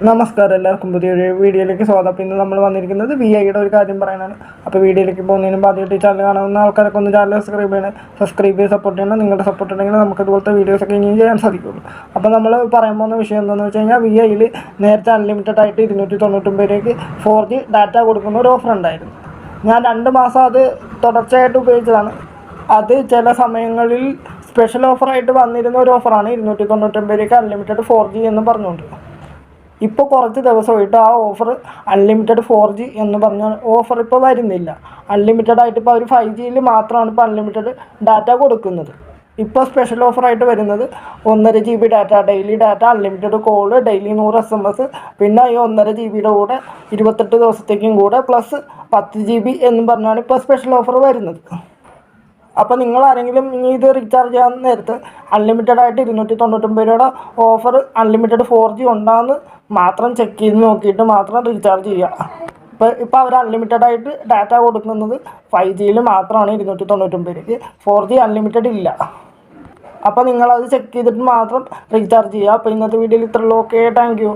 നമസ്കാരം, എല്ലാവർക്കും പുതിയൊരു വീഡിയോയിലേക്ക് സ്വാഗതം. അപ്പോൾ ഇന്ന് നമ്മൾ വന്നിരിക്കുന്നത് VIയുടെ ഒരു കാര്യം പറയാനാണ്. അപ്പോൾ വീഡിയോയിലേക്ക് പോകുന്നതിന് മുമ്പ് ആദ്യമായിട്ട് ഈ ചാനൽ കാണുന്ന ആൾക്കാരൊക്കെ ഒന്ന് ചാനൽ സബ്സ്ക്രൈബ് ചെയ്ത് സപ്പോർട്ട് ചെയ്യണം. നിങ്ങളുടെ സപ്പോർട്ട് ഉണ്ടെങ്കിൽ നമുക്ക് ഇതുപോലത്തെ വീഡിയോസൊക്കെ ഇനിയും ചെയ്യാൻ സാധിക്കുള്ളൂ. അപ്പോൾ നമ്മൾ പറയാൻ പോകുന്ന വിഷയം എന്താണെന്ന് വെച്ച് കഴിഞ്ഞാൽ, VIയിൽ നേരത്തെ അൺലിമിറ്റഡ് ആയിട്ട് 299 രൂപയ്ക്ക് 4G ഡാറ്റ കൊടുക്കുന്ന ഒരു ഓഫർ ഉണ്ടായിരുന്നു. ഞാൻ 2 മാസം അത് തുടർച്ചയായിട്ട് ഉപയോഗിച്ചതാണ്. അത് ചില സമയങ്ങളിൽ സ്പെഷ്യൽ ഓഫറായിട്ട് വന്നിരുന്ന ഒരു ഓഫറാണ് 299 രൂപയ്ക്ക് അൺലിമിറ്റഡ് 4G എന്ന് പറഞ്ഞുകൊണ്ട്. ഇപ്പോൾ കുറച്ച് ദിവസമായിട്ട് ആ ഓഫർ അൺലിമിറ്റഡ് 4G എന്ന് പറഞ്ഞ ഓഫർ ഇപ്പോൾ വരുന്നില്ല. അൺലിമിറ്റഡ് ആയിട്ട് ഇപ്പോൾ അവർ 5Gയിൽ മാത്രമാണ് ഇപ്പോൾ അൺലിമിറ്റഡ് ഡാറ്റ കൊടുക്കുന്നത്. ഇപ്പോൾ സ്പെഷ്യൽ ഓഫറായിട്ട് വരുന്നത് 1.5 GB data, daily data, unlimited call, daily 100 SMS, പിന്നെ ഈ 1.5 GBയുടെ കൂടെ 28 ദിവസത്തേക്കും കൂടെ പ്ലസ് 10 GB എന്നും പറഞ്ഞാണ് ഇപ്പോൾ സ്പെഷ്യൽ ഓഫർ വരുന്നത്. അപ്പോൾ നിങ്ങളാരെങ്കിലും ഇനി ഇത് റീചാർജ് ചെയ്യാൻ നേരത്ത് അൺലിമിറ്റഡ് ആയിട്ട് 299 രൂപയുടെ ഓഫർ അൺലിമിറ്റഡ് 4G ഉണ്ടാകുന്ന മാത്രം ചെക്ക് ചെയ്ത് നോക്കിയിട്ട് മാത്രം റീചാർജ് ചെയ്യുക. ഇപ്പോൾ അവർ അൺലിമിറ്റഡ് ആയിട്ട് ഡാറ്റ കൊടുക്കുന്നത് 5Gയിൽ മാത്രമാണ് 299 രൂപയ്ക്ക്. 4G അൺലിമിറ്റഡ് ഇല്ല. അപ്പോൾ നിങ്ങളത് ചെക്ക് ചെയ്തിട്ട് മാത്രം റീചാർജ് ചെയ്യുക. അപ്പോൾ ഇന്നത്തെ വീഡിയോയിൽ ഇത്രയുള്ളൂ. Okay, thank U.